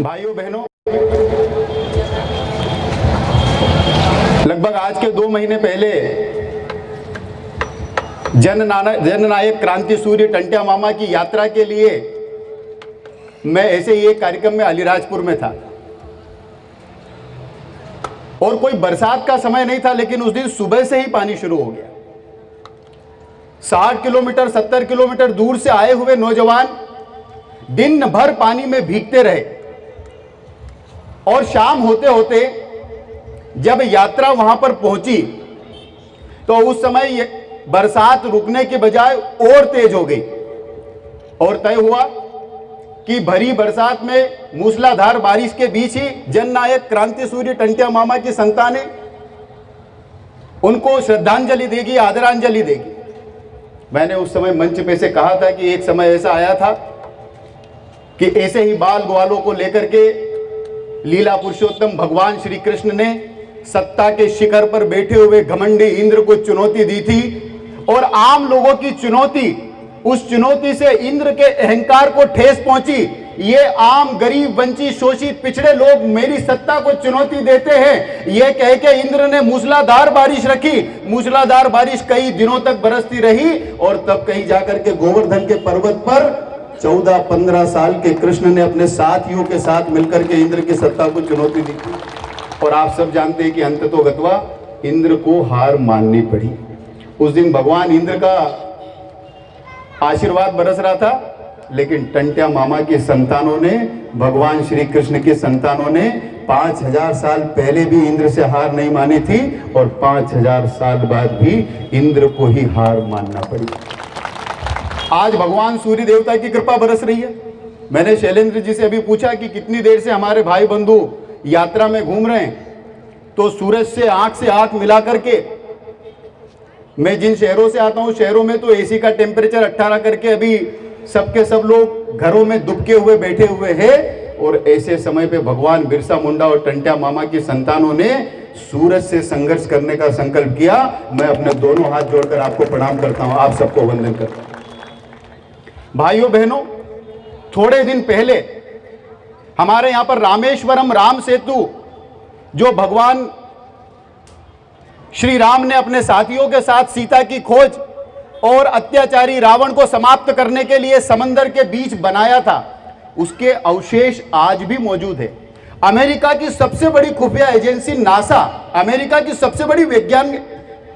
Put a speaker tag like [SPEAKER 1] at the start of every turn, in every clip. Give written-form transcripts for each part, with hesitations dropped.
[SPEAKER 1] भाइयों बहनों, लगभग आज के 2 महीने पहले जननायक क्रांति सूर्य टंट्या मामा की यात्रा के लिए मैं ऐसे ही एक कार्यक्रम में अलीराजपुर में था और कोई बरसात का समय नहीं था, लेकिन उस दिन सुबह से ही पानी शुरू हो गया। 60 किलोमीटर 70 किलोमीटर दूर से आए हुए नौजवान दिन भर पानी में भीगते रहे और शाम होते होते जब यात्रा वहां पर पहुंची तो उस समय बरसात रुकने के बजाय और तेज हो गई और तय हुआ कि भरी बरसात में मूसलाधार बारिश के बीच ही जननायक क्रांति सूर्य टंट्या मामा की संतानें उनको श्रद्धांजलि देगी, आदरांजलि देगी। मैंने उस समय मंच पे से कहा था कि एक समय ऐसा आया था कि ऐसे ही बाल ग्वालों को लेकर के लीला पुरुषोत्तम भगवान श्री कृष्ण ने सत्ता के शिखर पर बैठे हुए घमंडी इंद्र को चुनौती दी थी और आम लोगों की चुनौती, उस चुनौती से इंद्र के अहंकार को ठेस पहुंची। ये आम गरीब वंचित शोषित पिछड़े लोग मेरी सत्ता को चुनौती देते हैं, ये कह के इंद्र ने मूसलाधार बारिश रखी। मूसलाधार बारिश कई दिनों तक बरसती रही और तब कहीं जाकर के गोवर्धन के पर्वत पर 14-15 साल के कृष्ण ने अपने साथियों के साथ मिलकर के इंद्र की सत्ता को चुनौती दी थी। और आप सब जानते हैं कि अंततोगत्वा इंद्र को हार माननी पड़ी। उस दिन भगवान इंद्र का आशीर्वाद बरस रहा था, लेकिन टंट्या मामा की संतानों ने, भगवान श्री कृष्ण की संतानों ने 5000 साल पहले भी इंद्र से हार नहीं मानी थी और 5000 साल बाद भी इंद्र को ही हार मानना पड़ी। आज भगवान सूर्य देवता की कृपा बरस रही है। मैंने शैलेंद्र जी से अभी पूछा कि कितनी देर से हमारे भाई बंधु यात्रा में घूम रहे हैं, तो सूरज से आंख मिला करके मैं जिन शहरों से आता हूं, शहरों में तो एसी का टेम्परेचर 18 करके अभी सबके सब लोग घरों में दुबके हुए बैठे हुए हैं। और ऐसे समय पे भगवान बिरसा मुंडा और टंट्या मामा की संतानों ने सूरज से संघर्ष करने का संकल्प किया। मैं अपने दोनों हाथ जोड़कर आपको प्रणाम करता हूं, आप सबको वंदन करता हूं। भाइयों बहनों, थोड़े दिन पहले हमारे यहां पर रामेश्वरम राम सेतु जो भगवान श्री राम ने अपने साथियों के साथ सीता की खोज और अत्याचारी रावण को समाप्त करने के लिए समंदर के बीच बनाया था, उसके अवशेष आज भी मौजूद है। अमेरिका की सबसे बड़ी खुफिया एजेंसी नासा, अमेरिका की सबसे बड़ी विज्ञान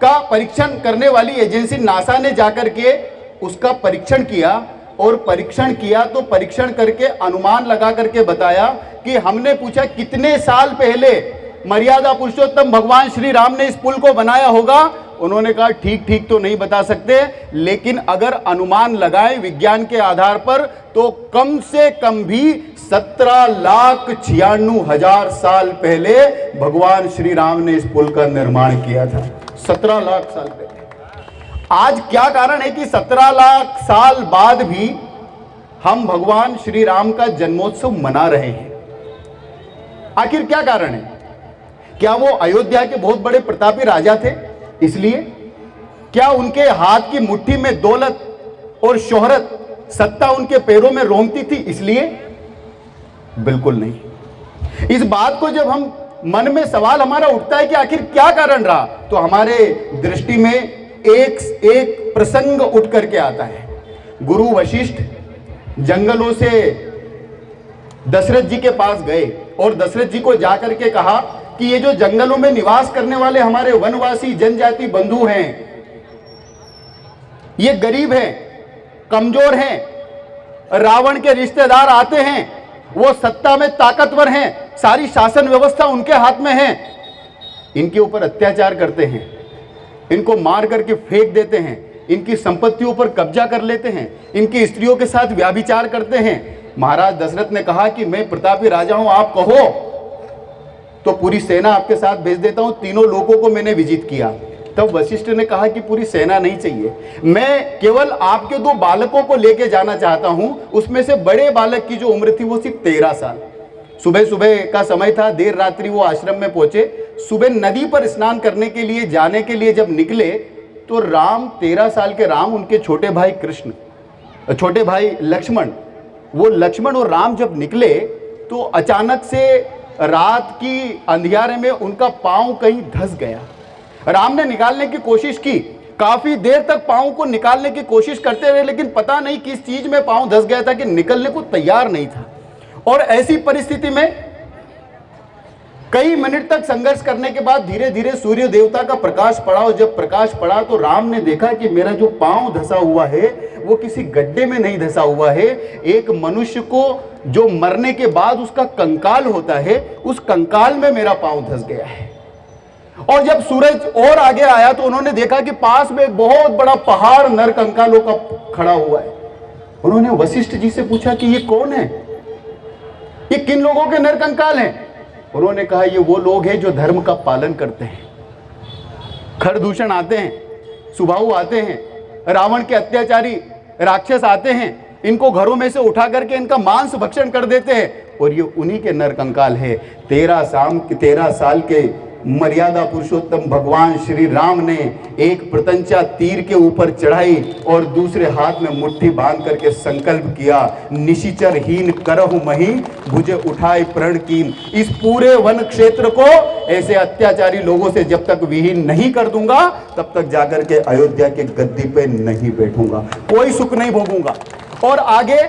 [SPEAKER 1] का परीक्षण करने वाली एजेंसी नासा ने जाकर के उसका परीक्षण किया और परीक्षण करके अनुमान लगा करके बताया कि हमने पूछा कितने साल पहले मर्यादा पुरुषोत्तम भगवान श्री राम ने इस पुल को बनाया होगा। उन्होंने कहा ठीक तो नहीं बता सकते, लेकिन अगर अनुमान लगाएं विज्ञान के आधार पर तो कम से कम भी 17,96,000 साल पहले भगवान श्री राम ने इस पुल का निर्माण किया था। 17 लाख साल पहले। आज क्या कारण है कि 17 लाख साल बाद भी हम भगवान श्री राम का जन्मोत्सव मना रहे हैं? आखिर क्या कारण है? क्या वो अयोध्या के बहुत बड़े प्रतापी राजा थे इसलिए? क्या उनके हाथ की मुट्ठी में दौलत और शोहरत, सत्ता उनके पैरों में रोंगती थी इसलिए? बिल्कुल नहीं। इस बात को जब हम मन में सवाल हमारा उठता है कि आखिर क्या कारण रहा, तो हमारे दृष्टि में एक प्रसंग उठ करके आता है। गुरु वशिष्ठ जंगलों से दशरथ जी के पास गए और दशरथ जी को जाकर के कहा कि ये जो जंगलों में निवास करने वाले हमारे वनवासी जनजाति बंधु हैं, ये गरीब हैं, कमजोर हैं, रावण के रिश्तेदार आते हैं, वो सत्ता में ताकतवर हैं, सारी शासन व्यवस्था उनके हाथ में है, इनके ऊपर अत्याचार करते हैं, इनको मार करके फेंक देते हैं, इनकी संपत्तियों पर कब्जा कर लेते हैं, इनकी स्त्रियों के साथ व्याभिचार करते हैं। महाराज दशरथ ने कहा कि मैं प्रतापी राजा हूं, आप कहो तो पूरी सेना आपके साथ भेज देता हूं। तीनों लोगों को मैंने विजिट किया। तब वशिष्ठ ने कहा कि पूरी सेना नहीं चाहिए, मैं केवल आपके 2 बालकों को लेके जाना चाहता हूं। उसमें से बड़े बालक की जो उम्र थी वो सिर्फ 13 साल। सुबह का समय था, देर रात्रि वो आश्रम में पहुंचे। सुबह नदी पर स्नान करने के लिए जाने के लिए जब निकले तो राम, 13 साल के राम, उनके छोटे भाई लक्ष्मण, वो लक्ष्मण और राम जब निकले तो अचानक से रात की अंधियारे में उनका पांव कहीं धंस गया। राम ने निकालने की कोशिश की, काफी देर तक पांव को निकालने की कोशिश करते रहे, लेकिन पता नहीं किस चीज में पांव धंस गया था कि निकलने को तैयार नहीं था। और ऐसी परिस्थिति में कई मिनट तक संघर्ष करने के बाद धीरे धीरे सूर्य देवता का प्रकाश पड़ा, और जब प्रकाश पड़ा तो राम ने देखा कि मेरा जो पांव धंसा हुआ है वो किसी गड्ढे में नहीं धंसा हुआ है। एक मनुष्य को जो मरने के बाद उसका कंकाल होता है, उस कंकाल में मेरा पांव धंस गया है। और जब सूरज और आगे आया तो उन्होंने देखा कि पास में एक बहुत बड़ा पहाड़ नर कंकालों का खड़ा हुआ है। उन्होंने वशिष्ठ जी से पूछा कि ये कौन है, ये किन लोगों के नर कंकाल हैं? उन्होंने कहा ये वो लोग हैं जो धर्म का पालन करते हैं। खरदूषण आते हैं, सुबाहु आते हैं, रावण के अत्याचारी राक्षस आते हैं, इनको घरों में से उठा करके इनका मांस भक्षण कर देते हैं, और ये उन्हीं के नर कंकाल है। 13 साल के मर्यादा पुरुषोत्तम भगवान श्री राम ने एक प्रतंचा तीर के ऊपर चढ़ाई और दूसरे हाथ में मुट्ठी बांध करके संकल्प किया, निशिचर हीन करहु मही भुजे उठाए प्रण कीन। इस पूरे वन क्षेत्र को ऐसे अत्याचारी लोगों से जब तक विहीन नहीं कर दूंगा तब तक जाकर के अयोध्या के गद्दी पे नहीं बैठूंगा, कोई सुख नहीं भोगूंगा। और आगे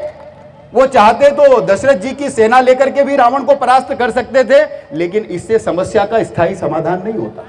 [SPEAKER 1] वो चाहते तो दशरथ जी की सेना लेकर के भी रावण को परास्त कर सकते थे, लेकिन इससे समस्या का स्थायी समाधान नहीं होता।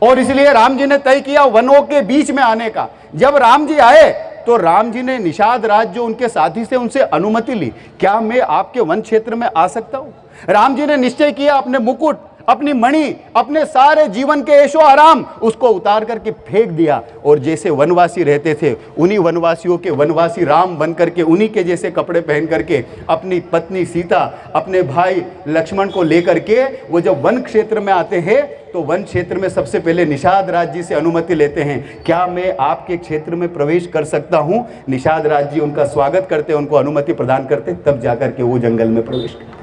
[SPEAKER 1] और इसलिए राम जी ने तय किया वनों के बीच में आने का। जब राम जी आए तो राम जी ने निषाद राज जो उनके साथी से उनसे अनुमति ली, क्या मैं आपके वन क्षेत्र में आ सकता हूं? राम जी ने निश्चय किया, अपने मुकुट, अपनी मणि, अपने सारे जीवन के ऐशो आराम उसको उतार करके फेंक दिया, और जैसे वनवासी रहते थे उन्हीं वनवासियों के वनवासी राम बन करके उन्हीं के जैसे कपड़े पहन करके अपनी पत्नी सीता, अपने भाई लक्ष्मण को लेकर के वो जब वन क्षेत्र में आते हैं तो वन क्षेत्र में सबसे पहले निषाद राज जी से अनुमति लेते हैं, क्या मैं आपके क्षेत्र में प्रवेश कर सकता हूं? निषाद राज जी उनका स्वागत करते, उनको अनुमति प्रदान करते, तब जाकर के वो जंगल में प्रवेश करते।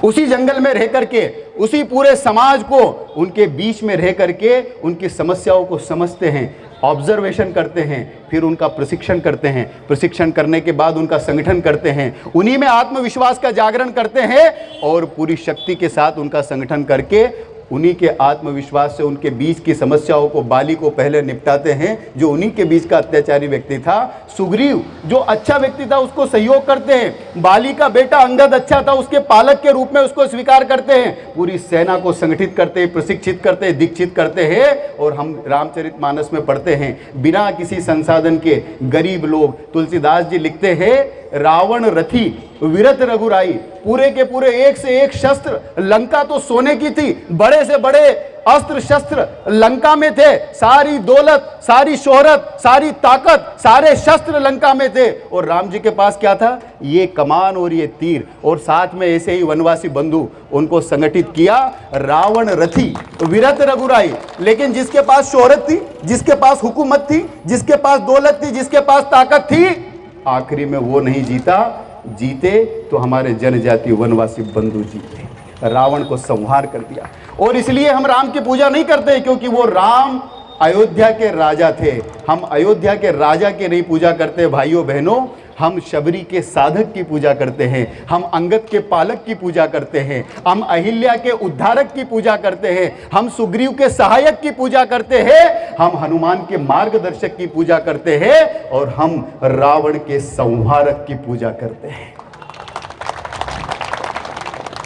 [SPEAKER 1] उसी जंगल में रह करके उसी पूरे समाज को उनके बीच में रह करके उनकी समस्याओं को समझते हैं, ऑब्जर्वेशन करते हैं, फिर उनका प्रशिक्षण करते हैं। प्रशिक्षण करने के बाद उनका संगठन करते हैं, उन्हीं में आत्मविश्वास का जागरण करते हैं, और पूरी शक्ति के साथ उनका संगठन करके उन्हीं के आत्मविश्वास से उनके बीच की समस्याओं को बाली को पहले निपटाते हैं, जो उन्हीं के बीच का अत्याचारी व्यक्ति था। सुग्रीव जो अच्छा व्यक्ति था उसको सहयोग करते हैं, बाली का बेटा अंगद अच्छा था उसके पालक के रूप में उसको स्वीकार करते हैं, पूरी सेना को संगठित करते हैं, प्रशिक्षित करते हैं, दीक्षित करते हैं। और हम रामचरितमानस में पढ़ते हैं, बिना किसी संसाधन के गरीब लोग, तुलसीदास जी लिखते हैं, रावण रथी विरत रघुराई, पूरे के पूरे एक से एक शस्त्र, लंका तो सोने की थी, बड़े से बड़े अस्त्र शस्त्र लंका में थे, सारी दौलत, सारी शोहरत, सारी ताकत, सारे शस्त्र लंका में थे, और राम जी के पास क्या था? ये कमान और ये तीर, और साथ में ऐसे ही वनवासी बंधु, उनको संगठित किया। रावण रथी विरत रघुराई, लेकिन जिसके पास शोहरत थी, जिसके पास हुकूमत थी, जिसके पास दौलत थी, जिसके पास ताकत थी, आखिरी में वो नहीं जीता, जीते तो हमारे जनजातीय वनवासी बंधु जीते, रावण को संहार कर दिया। और इसलिए हम राम की पूजा नहीं करते क्योंकि वो राम अयोध्या के राजा थे। हम अयोध्या के राजा की नहीं पूजा करते भाइयों बहनों, हम शबरी के साधक की पूजा करते हैं, हम अंगद के पालक की पूजा करते हैं, हम अहिल्या के उद्धारक की पूजा करते हैं, हम सुग्रीव के सहायक की पूजा करते हैं, हम हनुमान के मार्गदर्शक की पूजा करते हैं, और हम रावण के संहारक की पूजा करते हैं।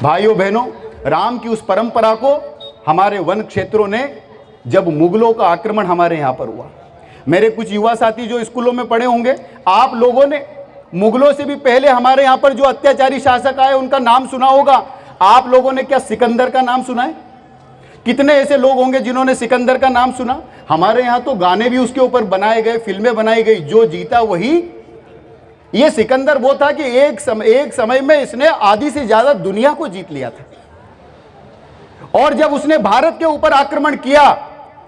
[SPEAKER 1] भाइयों बहनों, राम की उस परंपरा को हमारे वन क्षेत्रों ने, जब मुगलों का आक्रमण हमारे यहाँ पर हुआ, मेरे कुछ युवा साथी जो स्कूलों में पढ़े होंगे, आप लोगों ने मुगलों से भी पहले हमारे यहाँ पर जो अत्याचारी शासक आए उनका नाम सुना होगा। आप लोगों ने क्या सिकंदर का नाम सुना है? कितने ऐसे लोग होंगे जिन्होंने सिकंदर का नाम सुना? हमारे यहाँ तो गाने भी उसके ऊपर बनाए गए, फिल्में बनाई गई, जो जीता वही। ये सिकंदर वो था कि एक समय में इसने आधी से ज्यादा दुनिया को जीत लिया था, और जब उसने भारत के ऊपर आक्रमण किया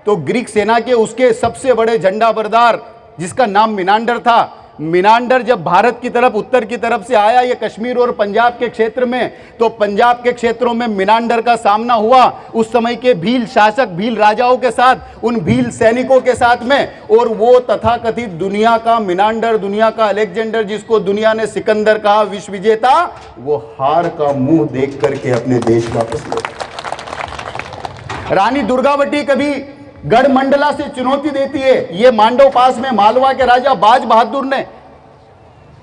[SPEAKER 1] तो ग्रीक सेना के उसके सबसे बड़े झंडा बरदार, जिसका नाम मिनांडर था, मिनांडर जब भारत की तरफ उत्तर की तरफ से आया ये कश्मीर और पंजाब के क्षेत्र में, तो पंजाब के क्षेत्रों में मिनांडर का सामना हुआ उस समय के भील शासक, भील राजाओं के साथ, उन भील सैनिकों के साथ में। और वो तथाकथित दुनिया का मिनांडर, दुनिया का अलेक्जेंडर, जिसको दुनिया ने सिकंदर कहा, विश्व विजेता, वो हार का मुंह देख करके अपने देश वापस लौटा। रानी दुर्गावती कभी गढ़मंडला से चुनौती देती है। ये मांडव पास में मालवा के राजा बाज बहादुर ने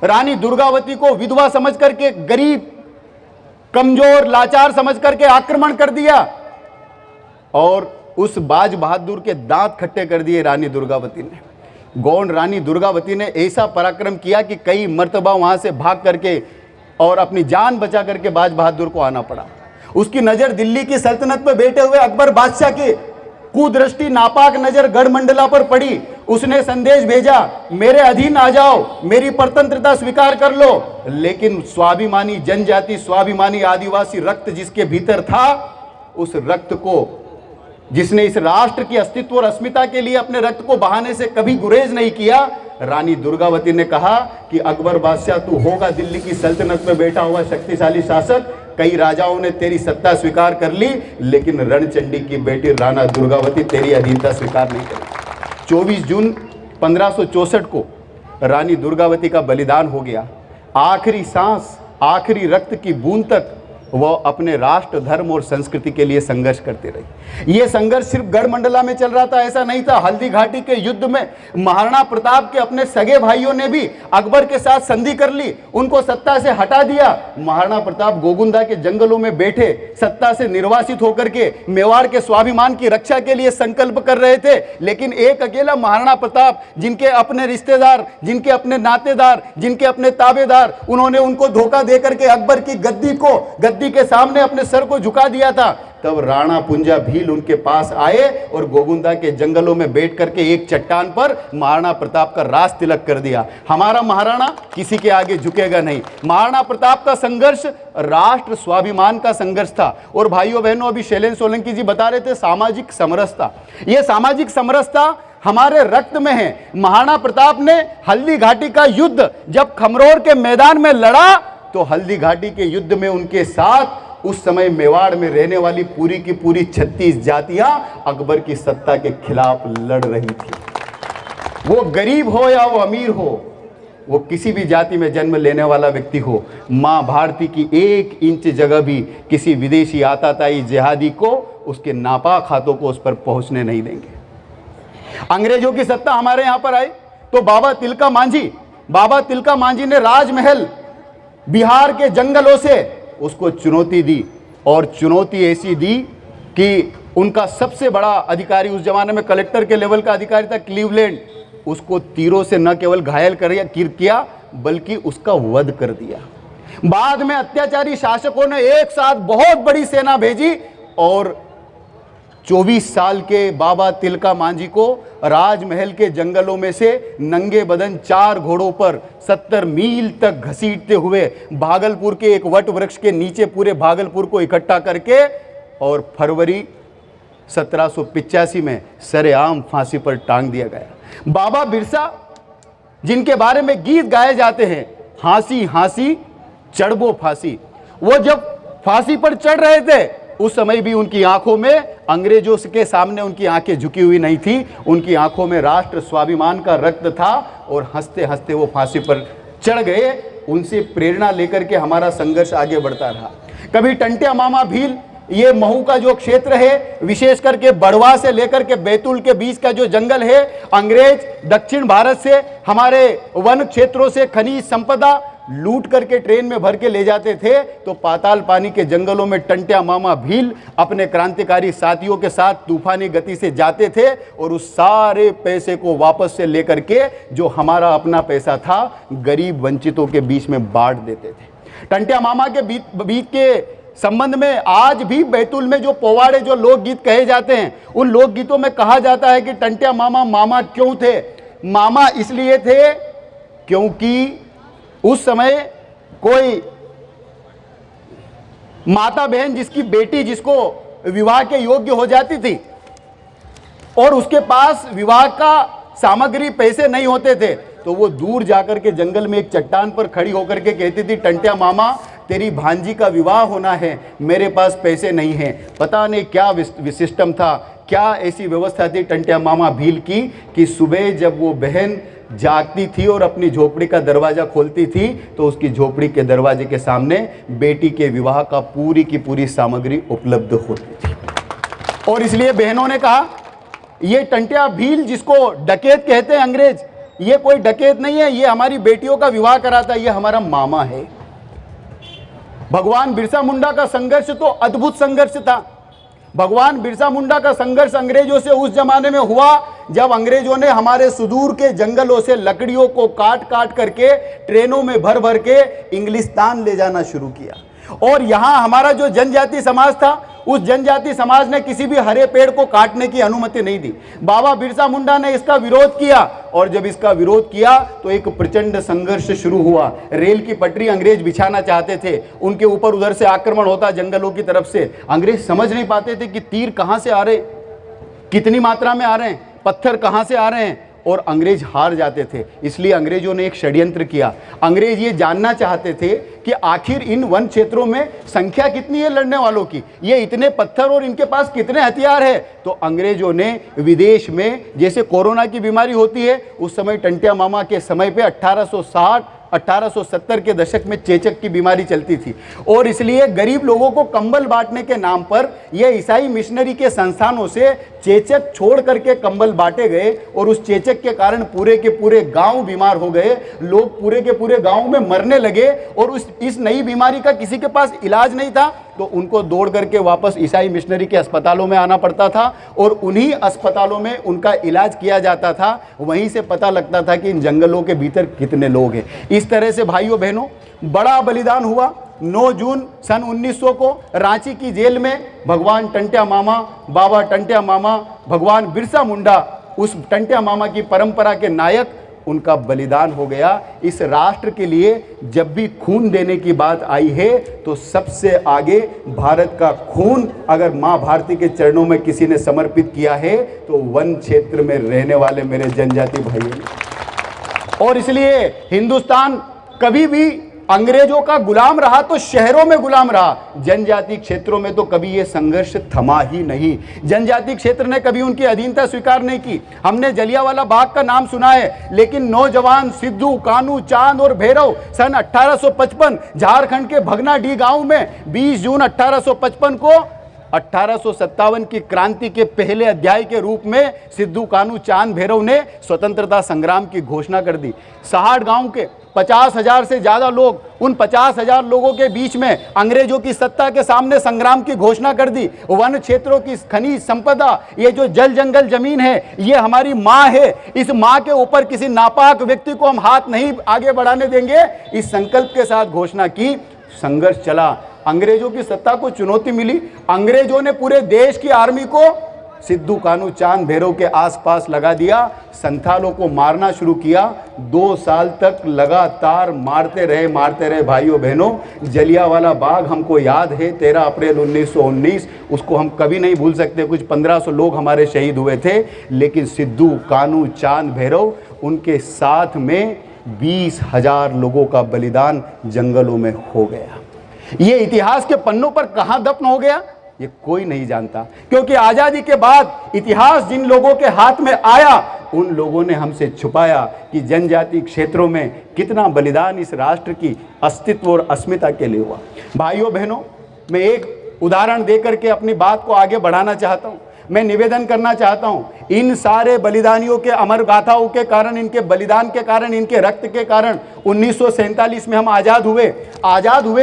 [SPEAKER 1] रानी दुर्गावती को विधवा समझ करके, गरीब, कमजोर, लाचार समझ करके आक्रमण कर दिया और उस बाज बहादुर के दांत खट्टे कर दिए रानी दुर्गावती ने। गौंड रानी दुर्गावती ने ऐसा पराक्रम किया कि कई मर्तबा वहां से भाग करके और अपनी जान बचा करके बाज बहादुर को आना पड़ा। उसकी नजर दिल्ली की सल्तनत पर बैठे हुए अकबर बादशाह की कुदृष्टि, नापाक नजर गढ़मंडला पर पड़ी। उसने संदेश भेजा, मेरे अधीन आ जाओ, मेरी परतंत्रता स्वीकार कर लो। लेकिन स्वाभिमानी जनजाति, स्वाभिमानी आदिवासी रक्त जिसके भीतर था, उस रक्त को, जिसने इस राष्ट्र की अस्तित्व और अस्मिता के लिए अपने रक्त को बहाने से कभी गुरेज नहीं किया, रानी दुर्गावती ने कहा कि अकबर बादशाह, तू होगा दिल्ली की सल्तनत में बैठा हुआ शक्तिशाली शासक, कई राजाओं ने तेरी सत्ता स्वीकार कर ली, लेकिन रणचंडी की बेटी राणा दुर्गावती तेरी अधीनता स्वीकार नहीं करी। 24 जून 1564 को रानी दुर्गावती का बलिदान हो गया। आखिरी सांस, आखिरी रक्त की बूंद तक वो अपने राष्ट्र, धर्म और संस्कृति के लिए संघर्ष करते रहे। ये संघर्ष सिर्फ गढ़मंडला में चल रहा था ऐसा नहीं था। हल्दी घाटी के युद्ध में महाराणा प्रताप के अपने सगे भाइयों ने भी अकबर के साथ संधि कर ली, उनको सत्ता से हटा दिया। महाराणा प्रताप गोगुंदा के जंगलों में बैठे, सत्ता से निर्वासित होकर के मेवाड़ के स्वाभिमान की रक्षा के लिए संकल्प कर रहे थे। लेकिन एक अकेला महाराणा प्रताप, जिनके अपने रिश्तेदार, जिनके अपने नातेदार, जिनके अपने ताबेदार, उन्होंने उनको धोखा दे करके अकबर की गद्दी के सामने अपने सर को झुका दिया था। तब राणा पुंजा भील उनके पास आए और गोगुंदा के जंगलों में बैठ करके एक चट्टान पर महाराणा प्रताप का राज तिलक कर दिया। हमारा महाराणा किसी के आगे झुकेगा नहीं। महाराणा प्रताप का संघर्ष राष्ट्र स्वाभिमान का संघर्ष था। और भाइयों बहनों, अभी शैलेंद्र सोलंकी जी बता रहे थे सामाजिक समरसता। यह सामाजिक समरसता हमारे रक्त में है। महाराणा प्रताप ने हल्दी घाटी का युद्ध जब खमरोर के मैदान में लड़ा, तो हल्दी घाटी के युद्ध में उनके साथ उस समय मेवाड़ में रहने वाली पूरी की पूरी 36 जातियां अकबर की सत्ता के खिलाफ लड़ रही थी। वो गरीब हो या वो अमीर हो, वो किसी भी जाति में जन्म लेने वाला व्यक्ति हो, मां भारती की 1 इंच जगह भी किसी विदेशी आताताई जिहादी को, उसके नापाक हाथों को उस पर पहुंचने नहीं देंगे। अंग्रेजों की सत्ता हमारे यहां पर आई तो बाबा तिलका मांझी ने राजमहल बिहार के जंगलों से उसको चुनौती दी। और चुनौती ऐसी दी कि उनका सबसे बड़ा अधिकारी, उस जमाने में कलेक्टर के लेवल का अधिकारी था क्लीवलैंड, उसको तीरों से न केवल घायल किया बल्कि उसका वध कर दिया। बाद में अत्याचारी शासकों ने एक साथ बहुत बड़ी सेना भेजी और 24 साल के बाबा तिलका मांझी को राजमहल के जंगलों में से नंगे बदन 4 घोड़ों पर 70 मील तक घसीटते हुए भागलपुर के एक वट वृक्ष के नीचे पूरे भागलपुर को इकट्ठा करके और फरवरी 1785 में सरेआम फांसी पर टांग दिया गया। बाबा बिरसा, जिनके बारे में गीत गाए जाते हैं, हांसी हांसी चढ़बो फांसी, वो जब फांसी पर चढ़ रहे थे उस समय भी उनकी आंखों में, अंग्रेजों के सामने उनकी आंखें झुकी हुई नहीं थी, उनकी आंखों में राष्ट्र स्वाभिमान का रक्त था और हंसते हंसते वो फांसी पर चढ़ गए। उनसे प्रेरणा लेकर के हमारा संघर्ष आगे बढ़ता रहा। कभी टंट्या मामा भील, ये महू का जो क्षेत्र है, विशेष करके बड़वा से लेकर के बैतूल के बीच का जो जंगल है, अंग्रेज दक्षिण भारत से हमारे वन क्षेत्रों से खनिज संपदा लूट करके ट्रेन में भर के ले जाते थे, तो पाताल पानी के जंगलों में टंट्या मामा भील अपने क्रांतिकारी साथियों के साथ तूफानी गति से जाते थे और उस सारे पैसे को वापस से लेकर के, जो हमारा अपना पैसा था, गरीब वंचितों के बीच में बांट देते थे। टंट्या मामा के बीच के संबंध में आज भी बैतूल में जो पोवाड़े, जो लोकगीत कहे जाते हैं, उन लोकगीतों में कहा जाता है कि टंट्या मामा मामा क्यों थे? मामा इसलिए थे क्योंकि उस समय कोई माता बहन जिसकी बेटी, जिसको विवाह के योग्य हो जाती थी और उसके पास विवाह का सामग्री, पैसे नहीं होते थे, तो तो वो दूर जाकर के जंगल में एक चट्टान पर खड़ी होकर के कहती थी, टंट्या मामा तेरी भांजी का विवाह होना है, मेरे पास पैसे नहीं हैं। पता नहीं क्या सिस्टम था, क्या ऐसी व्यवस्था थी टंट्या मामा भील की कि सुबह जब वो बहन जागती थी और अपनी झोपड़ी का दरवाज़ा खोलती थी तो उसकी झोपड़ी के दरवाजे के सामने बेटी के विवाह का पूरी की पूरी सामग्री उपलब्ध होती थी। और इसलिए बहनों ने कहा, ये टंट्या भील जिसको डकैत कहते हैं अंग्रेज, ये कोई डकैत नहीं है, ये हमारी बेटियों का विवाह कराता है, ये हमारा मामा है। भगवान बिरसा मुंडा का संघर्ष तो अद्भुत संघर्ष था। भगवान बिरसा मुंडा का संघर्ष अंग्रेजों से उस जमाने में हुआ जब अंग्रेजों ने हमारे सुदूर के जंगलों से लकड़ियों को काट काट करके ट्रेनों में भर भर के इंग्लिस्तान ले जाना शुरू किया। और यहां हमारा जो जनजाति समाज था, उस जनजाति समाज ने किसी भी हरे पेड़ को काटने की अनुमति नहीं दी। बाबा बिरसा मुंडा ने इसका विरोध किया और जब इसका विरोध किया तो एक प्रचंड संघर्ष शुरू हुआ। रेल की पटरी अंग्रेज बिछाना चाहते थे, उनके ऊपर उधर से आक्रमण होता जंगलों की तरफ से। अंग्रेज समझ नहीं पाते थे कि तीर कहां से आ रहे, कितनी मात्रा में आ रहे हैं, पत्थर कहां से आ रहे हैं, और अंग्रेज हार जाते थे। इसलिए अंग्रेजों ने एक षड्यंत्र किया। अंग्रेज ये जानना चाहते थे कि आखिर इन वन क्षेत्रों में संख्या कितनी है लड़ने वालों की, ये इतने पत्थर और इनके पास कितने हथियार है। तो अंग्रेजों ने विदेश में, जैसे कोरोना की बीमारी होती है, उस समय टंट्या मामा के समय पे 1860-1870 के दशक में चेचक की बीमारी चलती थी और इसलिए गरीब लोगों को कंबल बांटने के नाम पर यह ईसाई मिशनरी के संस्थानों से चेचक छोड़ करके कंबल बांटे गए और उस चेचक के कारण पूरे के पूरे गांव बीमार हो गए, लोग पूरे के पूरे गांव में मरने लगे और इस नई बीमारी का किसी के पास इलाज नहीं था। तो उनको दौड़ करके वापस ईसाई मिशनरी के अस्पतालों में आना पड़ता था और उन्हीं अस्पतालों में उनका इलाज किया जाता था। वहीं से पता लगता था कि इन जंगलों के भीतर कितने लोग हैं। इस तरह से भाइयों बहनों बड़ा बलिदान हुआ। 9 जून सन 1900 को रांची की जेल में भगवान टंट्या मामा, बाबा टंट्या मामा, भगवान बिरसा मुंडा, उस टंट्या मामा की परंपरा के नायक, उनका बलिदान हो गया। इस राष्ट्र के लिए जब भी खून देने की बात आई है तो सबसे आगे भारत का खून अगर माँ भारती के चरणों में किसी ने समर्पित किया है तो वन क्षेत्र में रहने वाले मेरे जनजाति भाइयों। और इसलिए हिंदुस्तान कभी भी अंग्रेजों का गुलाम रहा तो शहरों में गुलाम रहा, जनजाति क्षेत्रों में तो कभी ये संघर्ष थमा ही नहीं। जनजाति क्षेत्र ने कभी उनकी अधीनता स्वीकार नहीं की। हमने जलियांवाला बाग का नाम सुना है, लेकिन नौजवान सिद्धू, कानू, चांद और भैरव सन 1855 झारखंड के भगनाडीह गांव में 20 जून 1855 को 1857 की क्रांति के पहले अध्याय के रूप में सिद्धू, कानू, चांद, भैरव ने स्वतंत्रता संग्राम की घोषणा कर दी। सहाड़ गांव के 50,000 से ज्यादा लोग, उन 50,000 लोगों के बीच में अंग्रेजों की सत्ता के सामने संग्राम की घोषणा कर दी। वन क्षेत्रों की खनिज संपदा, ये जो जल जंगल जमीन है, ये हमारी माँ है। इस माँ के ऊपर किसी नापाक व्यक्ति को हम हाथ नहीं आगे बढ़ाने देंगे। इस संकल्प के साथ घोषणा की, संघर्ष चला, अंग्रेजों की सत्ता को चुनौती मिली। अंग्रेजों ने पूरे देश की आर्मी को सिद्धू, कानू, चांद, भैरव के आसपास लगा दिया, संथालों को मारना शुरू किया। 2 साल तक लगातार मारते रहे भाइयों बहनों। जलियांवाला बाग हमको याद है, 13 अप्रैल 1919, उसको हम कभी नहीं भूल सकते। कुछ 1500 लोग हमारे शहीद हुए थे, लेकिन सिद्धू, कानू, चांद, भैरव, उनके साथ में 20,000 लोगों का बलिदान जंगलों में हो गया। ये इतिहास के पन्नों पर कहां दफन हो गया ये कोई नहीं जानता, क्योंकि आजादी के बाद इतिहास जिन लोगों के हाथ में आया उन लोगों ने हमसे छुपाया कि जनजाति क्षेत्रों में कितना बलिदान इस राष्ट्र की अस्तित्व और अस्मिता के लिए हुआ। भाइयों बहनों, मैं एक उदाहरण देकर के अपनी बात को आगे बढ़ाना चाहता हूं। मैं निवेदन करना चाहता हूं, इन सारे बलिदानियों के अमर गाथाओं के कारण, इनके बलिदान के कारण, इनके रक्त के कारण 1947 में हम आज़ाद हुए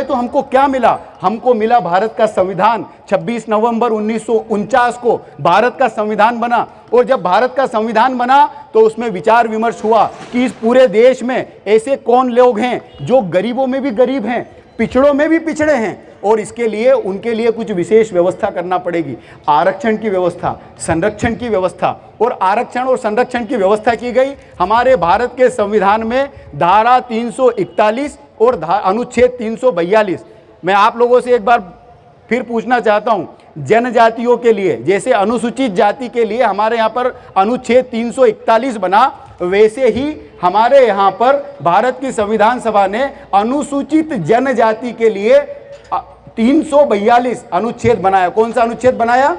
[SPEAKER 1] तो हमको क्या मिला? हमको मिला भारत का संविधान। 26 नवंबर 1949 को भारत का संविधान बना और जब भारत का संविधान बना तो उसमें विचार विमर्श हुआ कि इस पूरे देश में ऐसे कौन लोग हैं जो गरीबों में भी गरीब हैं, पिछड़ों में भी पिछड़े हैं, और इसके लिए उनके लिए कुछ विशेष व्यवस्था करना पड़ेगी। आरक्षण की व्यवस्था, संरक्षण की व्यवस्था, और आरक्षण और संरक्षण की व्यवस्था की गई। हमारे भारत के संविधान में धारा 341 और अनुच्छेद 342। मैं आप लोगों से एक बार फिर पूछना चाहता हूं, जनजातियों के लिए, जैसे अनुसूचित जाति के लिए हमारे यहाँ पर अनुच्छेद 341 बना, वैसे ही हमारे यहाँ पर भारत की संविधान सभा ने अनुसूचित जनजाति के लिए 342 अनुच्छेद बनाया। कौन सा अनुच्छेद बनाया?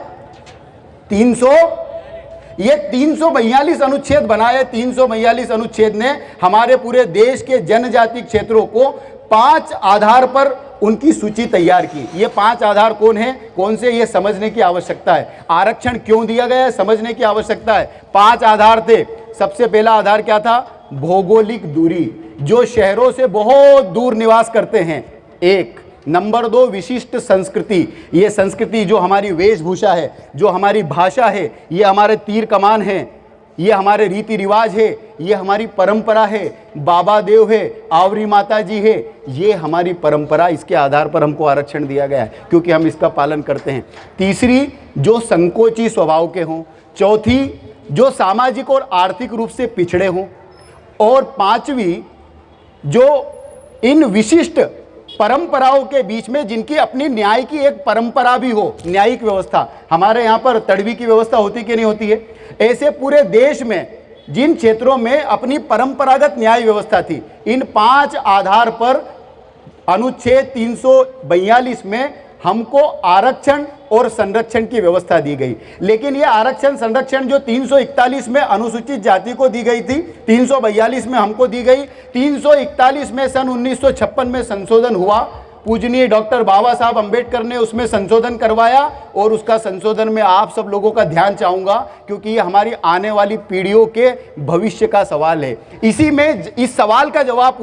[SPEAKER 1] 342 अनुच्छेद बनाए। 342 अनुच्छेद ने हमारे पूरे देश के जनजाति क्षेत्रों को 5 आधार पर उनकी सूची तैयार की। ये 5 आधार कौन है, कौन से, ये समझने की आवश्यकता है। आरक्षण क्यों दिया गया है, समझने की आवश्यकता है। 5 आधार थे। सबसे पहला आधार क्या था? भौगोलिक दूरी, जो शहरों से बहुत दूर निवास करते हैं, एक। नंबर 2, विशिष्ट संस्कृति। ये संस्कृति जो हमारी वेशभूषा है, जो हमारी भाषा है, ये हमारे तीर कमान है, ये हमारे रीति रिवाज है, ये हमारी परंपरा है, बाबा देव है, आवरी माता जी है, ये हमारी परंपरा। इसके आधार पर हमको आरक्षण दिया गया है क्योंकि हम इसका पालन करते हैं। तीसरी, जो संकोची स्वभाव के हों। चौथी, जो सामाजिक और आर्थिक रूप से पिछड़े हों। और 5वीं, जो इन विशिष्ट परंपराओं के बीच में जिनकी अपनी न्याय की एक परंपरा भी हो, न्यायिक व्यवस्था। हमारे यहाँ पर तड़वी की व्यवस्था होती कि नहीं होती है? ऐसे पूरे देश में जिन क्षेत्रों में अपनी परंपरागत न्याय व्यवस्था थी, इन 5 आधार पर अनुच्छेद 342 में हमको आरक्षण और संरक्षण की व्यवस्था दी गई। लेकिन ये आरक्षण संरक्षण जो 341 में अनुसूचित जाति को दी गई थी, 342 में हमको दी गई। 341 में सन 1956 में संशोधन हुआ। पूजनीय डॉक्टर बाबा साहब अंबेडकर ने उसमें संशोधन करवाया और उसका संशोधन में आप सब लोगों का ध्यान चाहूँगा क्योंकि ये हमारी आने वाली पीढ़ियों के भविष्य का सवाल है। इसी में इस सवाल का जवाब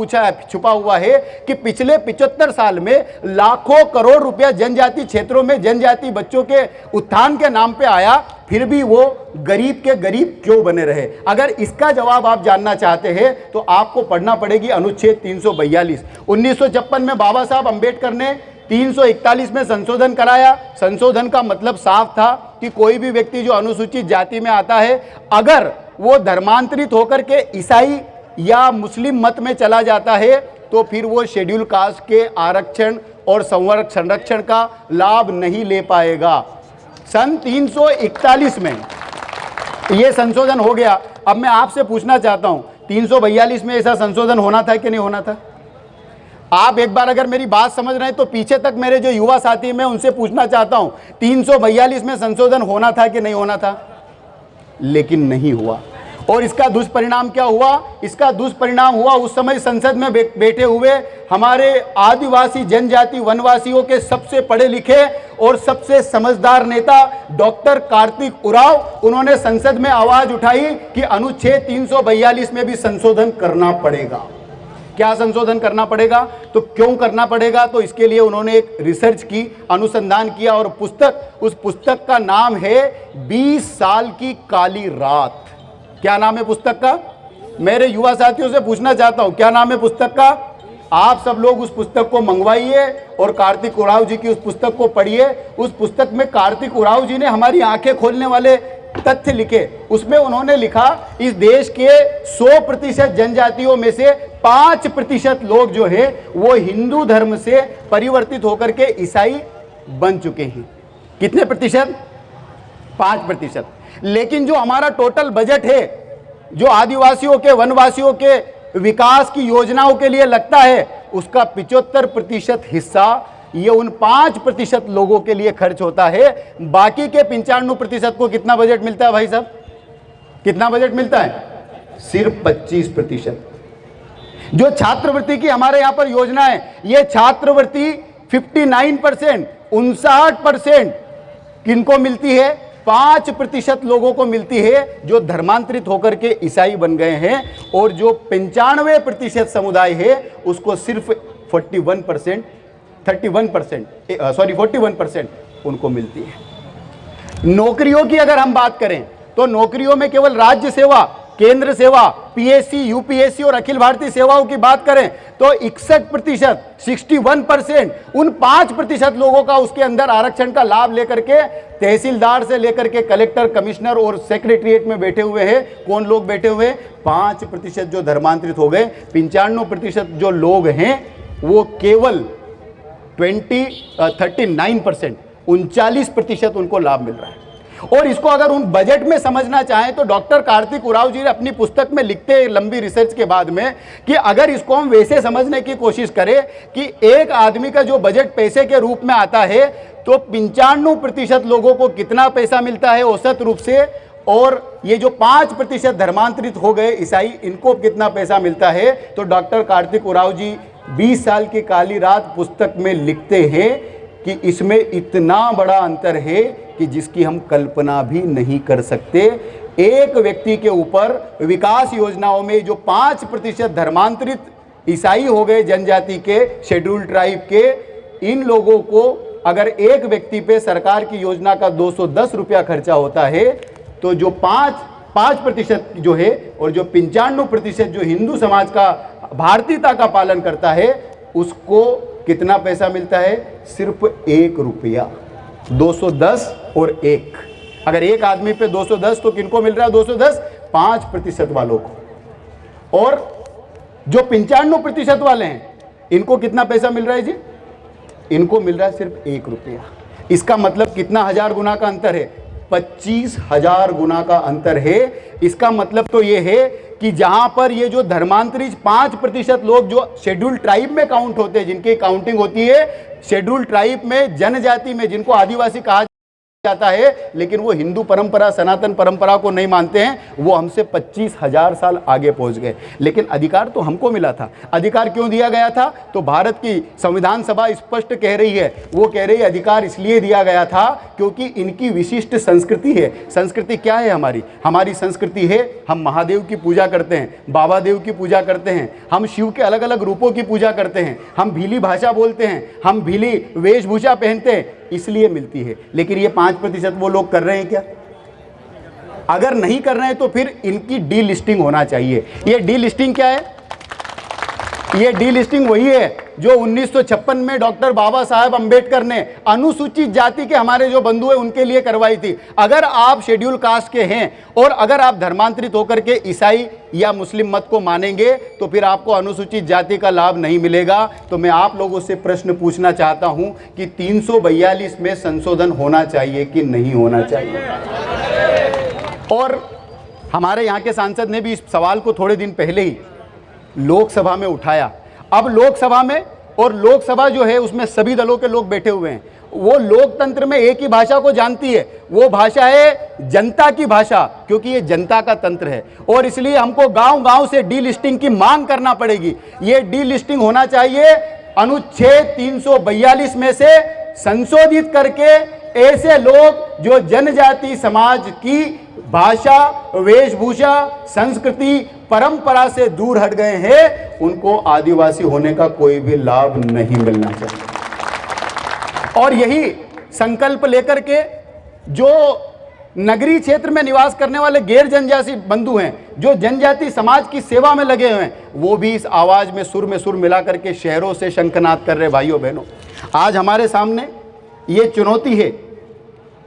[SPEAKER 1] छुपा हुआ है कि पिछले 75 साल में लाखों करोड़ रुपया जनजाति क्षेत्रों में जनजाति बच्चों के उत्थान के नाम पे आया, फिर भी वो गरीब के गरीब क्यों बने रहे। अगर इसका जवाब आप जानना चाहते हैं तो आपको पढ़ना पड़ेगी अनुच्छेद 342। 1956 में बाबा साहब अंबेडकर ने 341 में संशोधन कराया। संशोधन का मतलब साफ था कि कोई भी व्यक्ति जो अनुसूचित जाति में आता है, अगर वो धर्मांतरित होकर के ईसाई या मुस्लिम मत में चला जाता है तो फिर वो शेड्यूल कास्ट के आरक्षण और संरक्षण का लाभ नहीं ले पाएगा। सन 341 में ये संशोधन हो गया। अब मैं आपसे पूछना चाहता हूं, 342 में ऐसा संशोधन होना था कि नहीं होना था? आप एक बार अगर मेरी बात समझ रहे हैं तो पीछे तक मेरे जो युवा साथी हैं मैं उनसे पूछना चाहता हूं, 342 में संशोधन होना था कि नहीं होना था? लेकिन नहीं हुआ। और इसका दुष्परिणाम क्या हुआ? इसका दुष्परिणाम हुआ उस समय संसद में बैठे हुए हमारे आदिवासी जनजाति वनवासियों के सबसे पढ़े लिखे और सबसे समझदार नेता डॉक्टर कार्तिक उरांव, उन्होंने संसद में आवाज उठाई कि अनुच्छेद 342 में भी संशोधन करना पड़ेगा। क्या संशोधन करना पड़ेगा? तो क्यों करना पड़ेगा? तो इसके लिए उन्होंने एक रिसर्च की, अनुसंधान किया और उस पुस्तक का नाम है 20 साल की काली रात। क्या नाम है पुस्तक का? मेरे युवा साथियों से पूछना चाहता हूं, क्या नाम है पुस्तक का? आप सब लोग उस पुस्तक को मंगवाइए और कार्तिक उरांव जी की उस पुस्तक को पढ़िए। उस पुस्तक में कार्तिक उरांव जी ने हमारी आंखें खोलने वाले तथ्य लिखे। उसमें उन्होंने लिखा, इस देश के 100% जनजातियों में से 5% लोग जो है वो हिंदू धर्म से परिवर्तित होकर के ईसाई बन चुके हैं। कितने प्रतिशत? 5%। लेकिन जो हमारा टोटल बजट है, जो आदिवासियों के वनवासियों के विकास की योजनाओं के लिए लगता है, उसका 75% हिस्सा ये उन 5% लोगों के लिए खर्च होता है। बाकी के 95% को कितना बजट मिलता है भाई साहब? कितना बजट मिलता है? सिर्फ 25%। जो छात्रवृत्ति की हमारे यहां पर योजना है, ये छात्रवृत्ति 59%, 59% किनको मिलती है? 5% लोगों को मिलती है जो धर्मांतरित होकर के ईसाई बन गए हैं। और जो 95% समुदाय है उसको सिर्फ 41% उनको मिलती है। नौकरियों की अगर हम बात करें तो नौकरियों में केवल राज्य सेवा, केंद्र सेवा, पीएससी, यूपीएससी और अखिल भारतीय सेवाओं की बात करें तो 61%, 61% उन 5% लोगों का उसके अंदर आरक्षण का लाभ लेकर के तहसीलदार से लेकर के कलेक्टर, कमिश्नर और सेक्रेटरीट में बैठे हुए हैं। कौन लोग बैठे हुए? 5% जो धर्मांतरित हो गए। 95% जो लोग हैं वो केवल 39%, 39% उनको लाभ मिल रहा है।
[SPEAKER 2] और इसको अगर उन बजट में समझना चाहें तो डॉक्टर कार्तिक उरांव जी ने अपनी पुस्तक में लिखते हैं लंबी रिसर्च के बाद में कि अगर इसको हम वैसे समझने की कोशिश करें कि एक आदमी का जो बजट पैसे के रूप में आता है तो 95% लोगों को कितना पैसा मिलता है औसत रूप से, और ये जो 5% धर्मांतरित हो गए ईसाई, इनको कितना पैसा मिलता है। तो डॉक्टर कार्तिक उरांव जी 20 साल की काली रात पुस्तक में लिखते हैं कि इसमें इतना बड़ा अंतर है कि जिसकी हम कल्पना भी नहीं कर सकते। एक व्यक्ति के ऊपर विकास योजनाओं में जो 5% धर्मांतरित ईसाई हो गए जनजाति के, शेड्यूल्ड ट्राइब के, इन लोगों को अगर एक व्यक्ति पे सरकार की योजना का 210 रुपया खर्चा होता है तो जो 5% जो है और जो 95% जो हिंदू समाज का भारतीयता का पालन करता है उसको कितना पैसा मिलता है? सिर्फ 1 रुपया। 210 और 1, अगर एक आदमी पे 210 तो किनको मिल रहा है 210? 5% वालों को। और जो 95% वाले हैं इनको कितना पैसा मिल रहा है जी? इनको मिल रहा है सिर्फ 1 रुपया। इसका मतलब कितना हजार गुना का अंतर है? 25,000 गुना का अंतर है। इसका मतलब तो ये है कि जहां पर ये जो धर्मांतरित 5% लोग जो शेड्यूल्ड ट्राइब में काउंट होते हैं, जिनकी काउंटिंग होती है शेड्यूल्ड ट्राइब में, जनजाति में, जिनको आदिवासी कहा जाता है, लेकिन वो हिंदू परंपरा, सनातन परंपरा को नहीं मानते हैं, वो हमसे 25,000 साल आगे पहुंच गए। लेकिन अधिकार तो हमको मिला था। अधिकार क्यों दिया गया था? तो भारत की संविधान सभा स्पष्ट कह रही है, वो कह रही है अधिकार इसलिए दिया गया था क्योंकि इनकी विशिष्ट संस्कृति है। संस्कृति क्या है हमारी? हमारी संस्कृति है हम महादेव की पूजा करते हैं, बाबा देव की पूजा करते हैं, हम शिव के अलग अलग रूपों की पूजा करते हैं, हम भीली भाषा बोलते हैं, हम भीली वेशभूषा पहनते हैं, इसलिए मिलती है। लेकिन ये 5% वो लोग कर रहे हैं क्या? अगर नहीं कर रहे हैं तो फिर इनकी डी लिस्टिंग होना चाहिए। ये डी लिस्टिंग क्या है? ये डी लिस्टिंग वही है जो 1956 में डॉक्टर बाबा साहेब अंबेडकर ने अनुसूचित जाति के हमारे जो बंधु हैं उनके लिए करवाई थी। अगर आप शेड्यूल कास्ट के हैं और अगर आप धर्मांतरित होकर के ईसाई या मुस्लिम मत को मानेंगे तो फिर आपको अनुसूचित जाति का लाभ नहीं मिलेगा। तो मैं आप लोगों से प्रश्न पूछना चाहता हूं कि 342 में संशोधन होना चाहिए कि नहीं होना चाहिए? और हमारे यहाँ के सांसद ने भी इस सवाल को थोड़े दिन पहले ही लोकसभा में उठाया। अब लोकसभा में, और लोकसभा जो है उसमें सभी दलों के लोग बैठे हुए हैं, वो लोकतंत्र में एक ही भाषा को जानती है, वो भाषा है जनता की भाषा, क्योंकि ये जनता का तंत्र है। और इसलिए हमको गांव-गांव से डी लिस्टिंग की मांग करना पड़ेगी। ये डी लिस्टिंग होना चाहिए अनुच्छेद 342 में से संशोधित करके ऐसे लोग जो जनजाति समाज की भाषा, वेशभूषा, संस्कृति, परंपरा से दूर हट गए हैं, उनको आदिवासी होने का कोई भी लाभ नहीं मिलना चाहिए। और यही संकल्प लेकर के जो नगरीय क्षेत्र में निवास करने वाले गैर जनजाति बंधु हैं, जो जनजाति समाज की सेवा में लगे हुए हैं, वो भी इस आवाज में सुर मिला करके शहरों से शंखनाद कर रहे। भाइयों बहनों, आज हमारे सामने ये चुनौती है।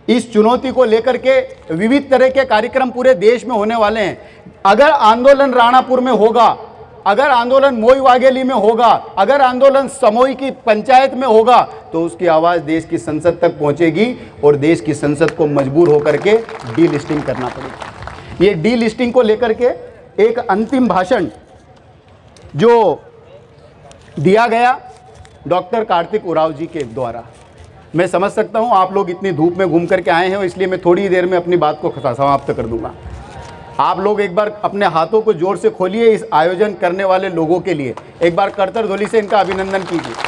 [SPEAKER 2] इस चुनौती को लेकर के विविध तरह के कार्यक्रम पूरे देश में होने वाले हैं। अगर आंदोलन राणापुर में होगा, अगर आंदोलन मोई वाघेली में होगा, अगर आंदोलन समोई की पंचायत में होगा, तो उसकी आवाज़ देश की संसद तक पहुंचेगी और देश की संसद को मजबूर होकर के डी लिस्टिंग करना पड़ेगा। ये डी लिस्टिंग को लेकर के एक अंतिम भाषण जो दिया गया डॉक्टर कार्तिक उरांव जी के द्वारा, मैं समझ सकता हूं आप लोग इतनी धूप में घूम करके आए हैं, इसलिए मैं थोड़ी देर में अपनी बात को समाप्त कर दूंगा। आप लोग एक बार अपने हाथों को जोर से खोलिए इस आयोजन करने वाले लोगों के लिए, एक बार करतर ध्वनि से इनका अभिनंदन कीजिए।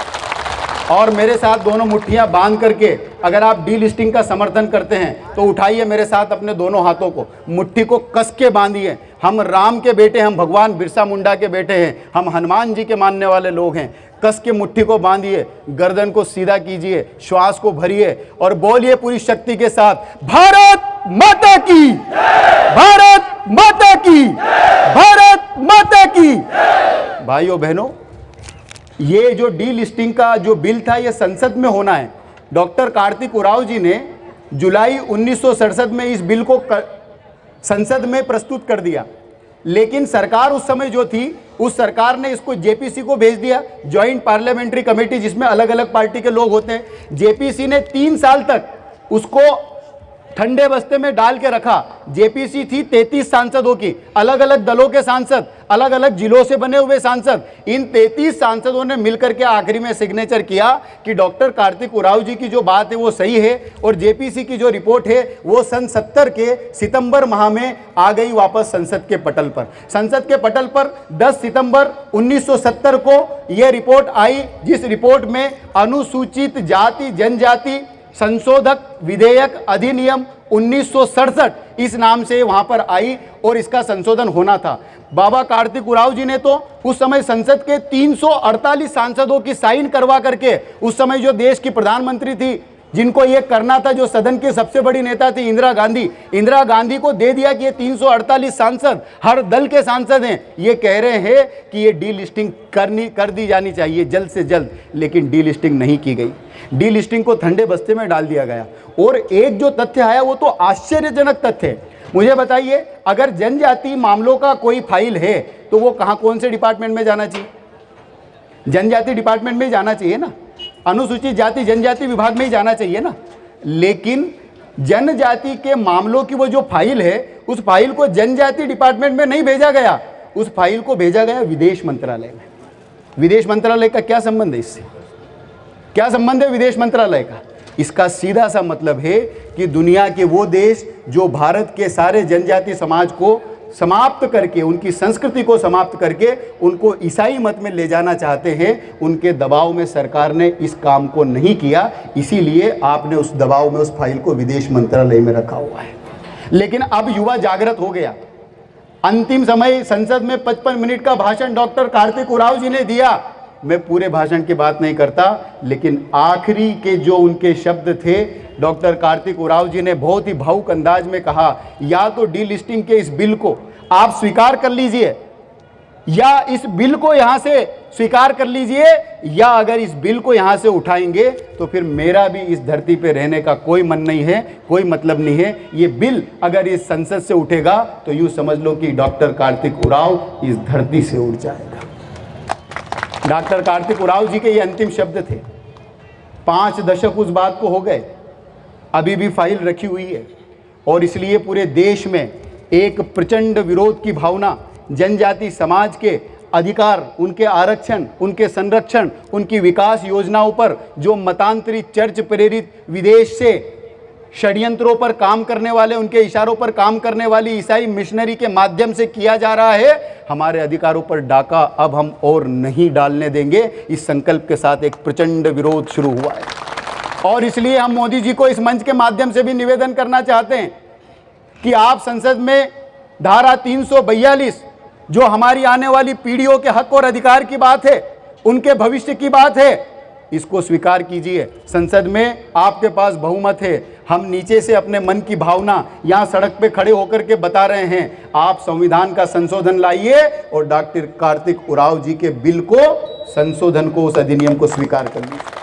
[SPEAKER 2] और मेरे साथ दोनों मुट्ठियां बांध करके अगर आप डी लिस्टिंग का समर्थन करते हैं तो उठाइए मेरे साथ अपने दोनों हाथों को, मुट्ठी को कस के बांधिए। हम राम के बेटे, हम भगवान बिरसा मुंडा के बेटे हैं, हम हनुमान जी के मानने वाले लोग हैं। कस के मुट्ठी को बांधिए, गर्दन को सीधा कीजिए, श्वास को भरिए और बोलिए पूरी शक्ति के साथ, भारत माता की, भारत माता की, भारत माता की। भाइयों बहनों, ये जो डी लिस्टिंग का जो बिल था ये संसद में होना है। डॉक्टर कार्तिक उरांव जी ने जुलाई 1967 में इस बिल को संसद में प्रस्तुत कर दिया, लेकिन सरकार उस समय जो थी, उस सरकार ने इसको जेपीसी को भेज दिया, ज्वाइंट पार्लियामेंट्री कमेटी, जिसमें अलग अलग पार्टी के लोग होते हैं। जेपीसी ने 3 साल तक उसको ठंडे बस्ते में डाल के रखा। जेपीसी थी 33 सांसदों की, अलग अलग दलों के सांसद, अलग अलग जिलों से बने हुए सांसद। इन 33 सांसदों ने मिलकर के आखिरी में सिग्नेचर किया कि डॉक्टर कार्तिक उरांव जी की जो बात है वो सही है और जेपीसी की जो रिपोर्ट है वो सन 70 के सितंबर माह में आ गई वापस संसद के पटल पर। संसद के पटल पर 10 सितंबर 1970 को यह रिपोर्ट आई, जिस रिपोर्ट में अनुसूचित जाति जनजाति संशोधक विधेयक अधिनियम 1967 इस नाम से वहां पर आई और इसका संशोधन होना था। बाबा कार्तिक उरांव जी ने तो उस समय संसद के 348 सांसदों की साइन करवा करके, उस समय जो देश की प्रधानमंत्री थी जिनको ये करना था, जो सदन की सबसे बड़ी नेता थी इंदिरा गांधी को दे दिया कि ये 348 सांसद हर दल के सांसद हैं। ये कह रहे हैं कि ये डीलिस्टिंग कर दी जानी चाहिए जल्द से जल्द, लेकिन डीलिस्टिंग नहीं की गई। डीलिस्टिंग को ठंडे बस्ते में डाल दिया गया। और एक जो तथ्य आया वो तो आश्चर्यजनक तथ्य है। मुझे बताइए, अगर जनजाति मामलों का कोई फाइल है तो वो कौन से डिपार्टमेंट में जाना चाहिए? जनजाति डिपार्टमेंट में जाना चाहिए ना, अनुसूचित जाति जनजाति विभाग में ही जाना चाहिए ना। लेकिन जनजाति के मामलों की वो जो फाइल है, उस फाइल को जनजाति डिपार्टमेंट में नहीं भेजा गया, उस फाइल को भेजा गया विदेश मंत्रालय में। विदेश मंत्रालय का क्या संबंध है इससे? क्या संबंध है विदेश मंत्रालय का? इसका सीधा सा मतलब है कि दुनिया के वो देश जो भारत के सारे जनजाति समाज को समाप्त करके, उनकी संस्कृति को समाप्त करके उनको ईसाई मत में ले जाना चाहते हैं, उनके दबाव में सरकार ने इस काम को नहीं किया। इसीलिए आपने उस दबाव में उस फाइल को विदेश मंत्रालय में रखा हुआ है। लेकिन अब युवा जागृत हो गया। अंतिम समय संसद में 55 मिनट का भाषण डॉक्टर कार्तिक उरांव जी ने दिया। मैं पूरे भाषण की बात नहीं करता, लेकिन आखिरी के जो उनके शब्द थे, डॉक्टर कार्तिक उरांव जी ने बहुत ही भावुक अंदाज में कहा, या तो डीलिस्टिंग के इस बिल को आप स्वीकार कर लीजिए, या इस बिल को यहां से स्वीकार कर लीजिए, या अगर इस बिल को यहां से उठाएंगे तो फिर मेरा भी इस धरती पे रहने का कोई मन नहीं है, कोई मतलब नहीं है। ये बिल अगर इस संसद से उठेगा तो यूं समझ लो कि डॉक्टर कार्तिक उरांव इस धरती से उड़ जाएगा। डॉक्टर कार्तिक उरांव जी के ये अंतिम शब्द थे। 5 दशक उस बात को हो गए, अभी भी फाइल रखी हुई है। और इसलिए पूरे देश में एक प्रचंड विरोध की भावना, जनजाति समाज के अधिकार, उनके आरक्षण, उनके संरक्षण, उनकी विकास योजनाओं पर जो मतांतरित चर्च प्रेरित विदेश से षड्यंत्रों पर काम करने वाले, उनके इशारों पर काम करने वाली ईसाई मिशनरी के माध्यम से किया जा रहा है, हमारे अधिकारों पर डाका अब हम और नहीं डालने देंगे। इस संकल्प के साथ एक प्रचंड विरोध शुरू हुआ है। और इसलिए हम मोदी जी को इस मंच के माध्यम से भी निवेदन करना चाहते हैं कि आप संसद में धारा 342 जो हमारी आने वाली पीढ़ियों के हक और अधिकार की बात है, उनके भविष्य की बात है, इसको स्वीकार कीजिए। संसद में आपके पास बहुमत है। हम नीचे से अपने मन की भावना यहाँ सड़क पे खड़े होकर के बता रहे हैं, आप संविधान का संशोधन लाइए और डॉक्टर कार्तिक उरांव जी के बिल को, संशोधन को, उस अधिनियम को स्वीकार कर लीजिए।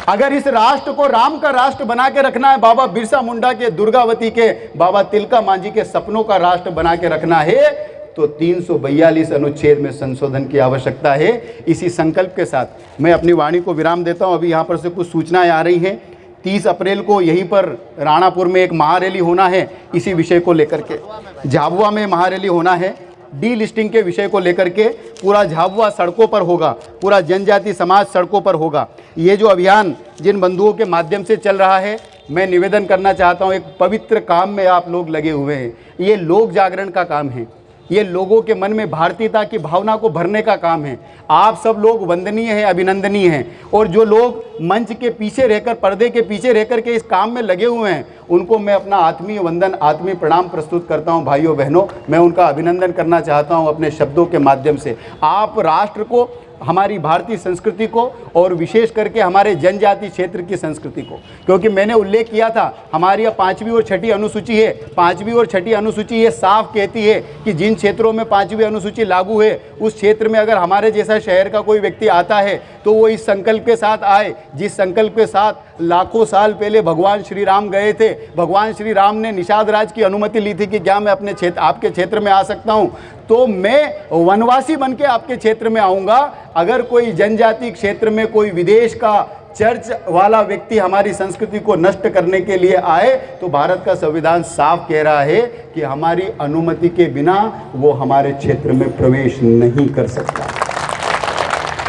[SPEAKER 2] अगर इस राष्ट्र को राम का राष्ट्र बना के रखना है, बाबा बिरसा मुंडा के, दुर्गावती के, बाबा तिलका मांझी के सपनों का राष्ट्र बना के रखना है, तो 342 अनुच्छेद में संशोधन की आवश्यकता है। इसी संकल्प के साथ मैं अपनी वाणी को विराम देता हूं। अभी यहाँ पर से कुछ सूचनाएं आ रही हैं। 30 अप्रैल को यहीं पर राणापुर में एक महारैली होना है, इसी विषय को लेकर के। झाबुआ में महारैली होना है, डीलिस्टिंग के विषय को लेकर के। पूरा झाबुआ सड़कों पर होगा, पूरा जनजाति समाज सड़कों पर होगा। ये जो अभियान जिन बंधुओं के माध्यम से चल रहा है, मैं निवेदन करना चाहता हूँ, एक पवित्र काम में आप लोग लगे हुए हैं। ये लोक जागरण का काम है, ये लोगों के मन में भारतीयता की भावना को भरने का काम है। आप सब लोग वंदनीय हैं, अभिनंदनीय हैं। और जो लोग मंच के पीछे रहकर, पर्दे के पीछे रहकर के इस काम में लगे हुए हैं, उनको मैं अपना आत्मीय वंदन, आत्मीय प्रणाम प्रस्तुत करता हूं। भाइयों बहनों, मैं उनका अभिनंदन करना चाहता हूं अपने शब्दों के माध्यम से। आप राष्ट्र को, हमारी भारतीय संस्कृति को और विशेष करके हमारे जनजाति क्षेत्र की संस्कृति को, क्योंकि मैंने उल्लेख किया था हमारी यह 5वीं और 6ठी अनुसूची है। 5वीं और 6ठी अनुसूची ये साफ कहती है कि जिन क्षेत्रों में 5वीं अनुसूची लागू है, उस क्षेत्र में अगर हमारे जैसा शहर का कोई व्यक्ति आता है तो वो इस संकल्प के साथ आए, जिस संकल्प के साथ लाखों साल पहले भगवान श्री राम गए थे। भगवान श्री राम ने निषाद राज की अनुमति ली थी कि क्या मैं अपने क्षेत्र, आपके क्षेत्र में आ सकता हूँ, तो मैं वनवासी बन के आपके क्षेत्र में आऊँगा। अगर कोई जनजाति क्षेत्र में कोई विदेश का चर्च वाला व्यक्ति हमारी संस्कृति को नष्ट करने के लिए आए, तो भारत का संविधान साफ कह रहा है कि हमारी अनुमति के बिना वो हमारे क्षेत्र में प्रवेश नहीं कर सकता।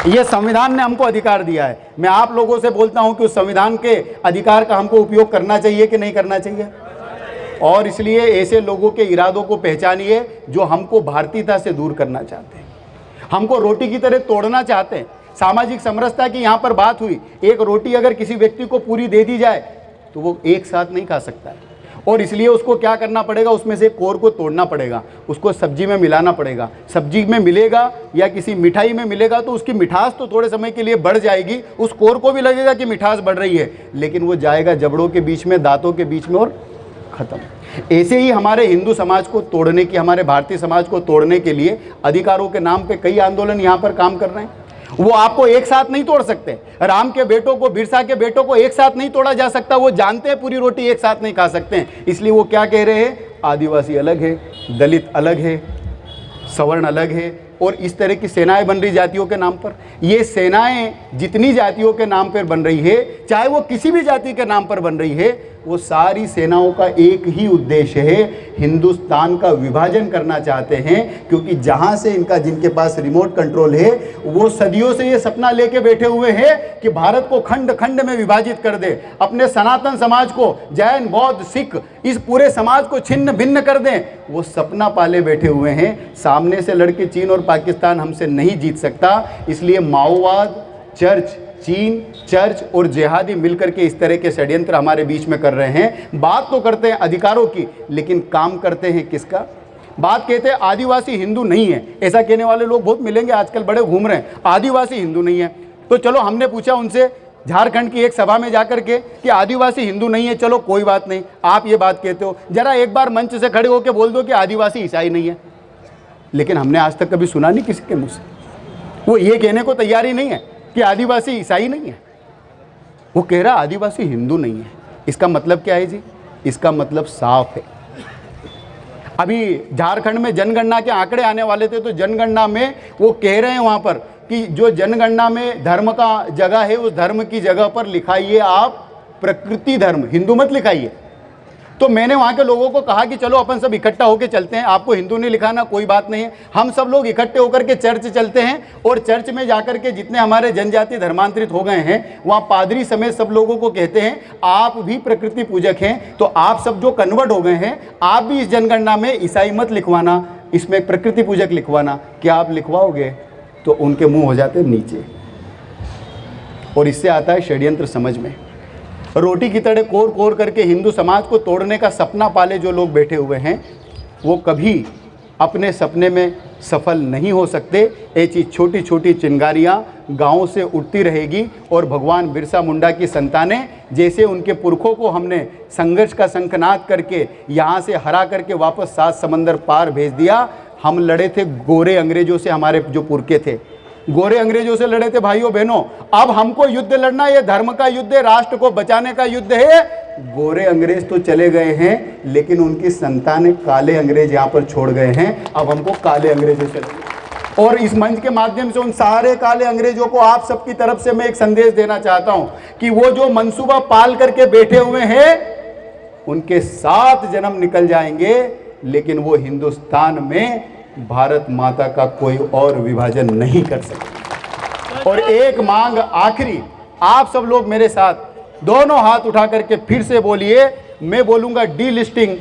[SPEAKER 2] ये संविधान ने हमको अधिकार दिया है। मैं आप लोगों से बोलता हूं कि उस संविधान के अधिकार का हमको उपयोग करना चाहिए कि नहीं करना चाहिए। और इसलिए ऐसे लोगों के इरादों को पहचानिए जो हमको भारतीयता से दूर करना चाहते हैं, हमको रोटी की तरह तोड़ना चाहते हैं। सामाजिक समरसता की यहाँ पर बात हुई। एक रोटी अगर किसी व्यक्ति को पूरी दे दी जाए तो वो एक साथ नहीं खा सकता है, और इसलिए उसको क्या करना पड़ेगा, उसमें से कोर को तोड़ना पड़ेगा, उसको सब्जी में मिलाना पड़ेगा। सब्जी में मिलेगा या किसी मिठाई में मिलेगा तो उसकी मिठास तो थोड़े समय के लिए बढ़ जाएगी, उस कोर को भी लगेगा कि मिठास बढ़ रही है, लेकिन वो जाएगा जबड़ों के बीच में, दांतों के बीच में और खत्म। ऐसे ही हमारे हिंदू समाज को तोड़ने की, हमारे भारतीय समाज को तोड़ने के लिए अधिकारों के नाम पे कई आंदोलन यहाँ पर काम कर रहे हैं। वो आपको एक साथ नहीं तोड़ सकते। राम के बेटों को, बिरसा के बेटों को एक साथ नहीं तोड़ा जा सकता। वो जानते हैं पूरी रोटी एक साथ नहीं खा सकते हैं, इसलिए वो क्या कह रहे हैं, आदिवासी अलग है, दलित अलग है, सवर्ण अलग है, और इस तरह की सेनाएं बन रही जातियों के नाम पर। ये सेनाएं जितनी जातियों के नाम पर बन रही है, चाहे वो किसी भी जाति के नाम पर बन रही है, वो सारी सेनाओं का एक ही उद्देश्य है, हिंदुस्तान का विभाजन करना चाहते हैं। क्योंकि जहां से इनका, जिनके पास रिमोट कंट्रोल है, वो सदियों से ये सपना लेके बैठे हुए हैं कि भारत को खंड खंड में विभाजित कर दे, अपने सनातन समाज को, जैन बौद्ध सिख, इस पूरे समाज को छिन्न भिन्न कर दें। वो सपना पाले बैठे हुए हैं। सामने से लड़के चीन और पाकिस्तान हमसे नहीं जीत सकता, इसलिए माओवाद, चर्च, चीन, चर्च और जिहादी मिलकर के इस तरह के षड्यंत्र हमारे बीच में कर रहे हैं। बात तो करते हैं अधिकारों की, लेकिन काम करते हैं किसका? बात कहते हैं आदिवासी हिंदू नहीं है, ऐसा कहने वाले लोग बहुत मिलेंगे आजकल, बड़े घूम रहे हैं, आदिवासी हिंदू नहीं है। तो चलो, हमने पूछा उनसे झारखंड की एक सभा में जाकर के कि आदिवासी हिंदू नहीं है, चलो कोई बात नहीं, आप ये बात कहते हो, जरा एक बार मंच से खड़े होकर बोल दो कि आदिवासी ईसाई नहीं है। लेकिन हमने आज तक कभी सुना नहीं किसी के मुँह से, वो ये कहने को तैयार ही नहीं है कि आदिवासी ईसाई नहीं है। वो कह रहा आदिवासी हिंदू नहीं है। इसका मतलब क्या है जी? इसका मतलब साफ है। अभी झारखंड में जनगणना के आंकड़े आने वाले थे, तो जनगणना में वो कह रहे हैं वहां पर कि जो जनगणना में धर्म का जगह है, उस धर्म की जगह पर लिखाइए आप प्रकृति धर्म, हिंदू मत लिखाइए। तो मैंने वहाँ के लोगों को कहा कि चलो अपन सब इकट्ठा होकर चलते हैं, आपको हिंदू नहीं लिखाना, कोई बात नहीं है। हम सब लोग इकट्ठे होकर के चर्च चलते हैं, और चर्च में जाकर के जितने हमारे जनजाति धर्मांतरित हो गए हैं, वहाँ पादरी समेत सब लोगों को कहते हैं, आप भी प्रकृति पूजक हैं, तो आप सब जो कन्वर्ट हो गए हैं, आप भी इस जनगणना में ईसाई मत लिखवाना, इसमें प्रकृति पूजक लिखवाना। क्या आप लिखवाओगे? तो उनके मुँह हो जाते नीचे। और इससे आता है षड्यंत्र समझ में। रोटी की तरह कोर कोर करके हिंदू समाज को तोड़ने का सपना पाले जो लोग बैठे हुए हैं, वो कभी अपने सपने में सफल नहीं हो सकते। ऐसी छोटी छोटी चिंगारियां गाँव से उठती रहेगी, और भगवान बिरसा मुंडा की संतानें, जैसे उनके पुरखों को हमने संघर्ष का शंखनाद करके यहाँ से हरा करके वापस 7 समंदर पार भेज दिया। हम लड़े थे गोरे अंग्रेजों से, हमारे जो पुरखे थे गोरे अंग्रेजों से लड़े थे भाइयों बहनों। अब हमको युद्ध लड़ना, ये धर्म का युद्ध है, राष्ट्र को बचाने का युद्ध है। गोरे अंग्रेज तो चले गए हैं, लेकिन उनकी संतानें काले अंग्रेज यहाँ पर छोड़ गए हैं। अब हमको काले अंग्रेजों से, और इस मंच के माध्यम से उन सारे काले अंग्रेजों को आप सबकी तरफ से मैं एक संदेश देना चाहता हूं कि वो जो मंसूबा पाल करके बैठे हुए हैं, उनके 7 जन्म निकल जाएंगे, लेकिन वो हिंदुस्तान में भारत माता का कोई और विभाजन नहीं कर सकते। और एक मांग आखिरी, आप सब लोग मेरे साथ दोनों हाथ उठा करके फिर से बोलिए। मैं बोलूंगा डी लिस्टिंग,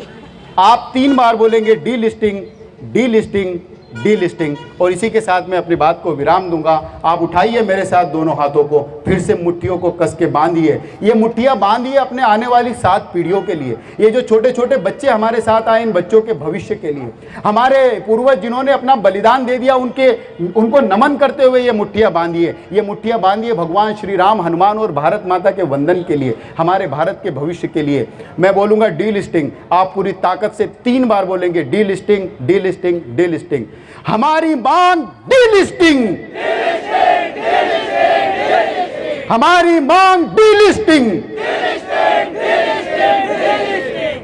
[SPEAKER 2] आप 3 बार बोलेंगे D listing, D listing, D listing, और इसी के साथ मैं अपनी बात को विराम दूंगा। आप उठाइए मेरे साथ दोनों हाथों को, फिर से मुट्ठियों को कस के बांधिए। ये मुट्ठियां बांधिए अपने आने वाली 7 पीढ़ियों के लिए। ये जो छोटे छोटे बच्चे हमारे साथ आए, इन बच्चों के भविष्य के लिए, हमारे पूर्वज जिन्होंने अपना बलिदान दे दिया, उनको नमन करते हुए ये मुट्ठियां बांधिए। ये मुट्ठियां बांधिए भगवान श्री राम, हनुमान और भारत माता के वंदन के लिए, हमारे भारत के भविष्य के लिए। मैं बोलूंगा डी लिस्टिंग, आप पूरी ताकत से 3 बार बोलेंगे D listing, D listing, D listing. हमारी मांग डी लिस्टिंग, हमारी मांग डी लिस्टिंग।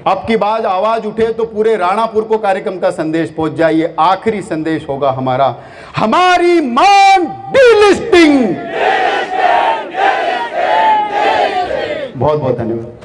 [SPEAKER 2] अब की बात आवाज उठे तो पूरे राणापुर को कार्यक्रम का संदेश पहुंच जाए। ये आखिरी संदेश होगा हमारा, हमारी मांग डी लिस्टिंग।
[SPEAKER 1] बहुत बहुत धन्यवाद।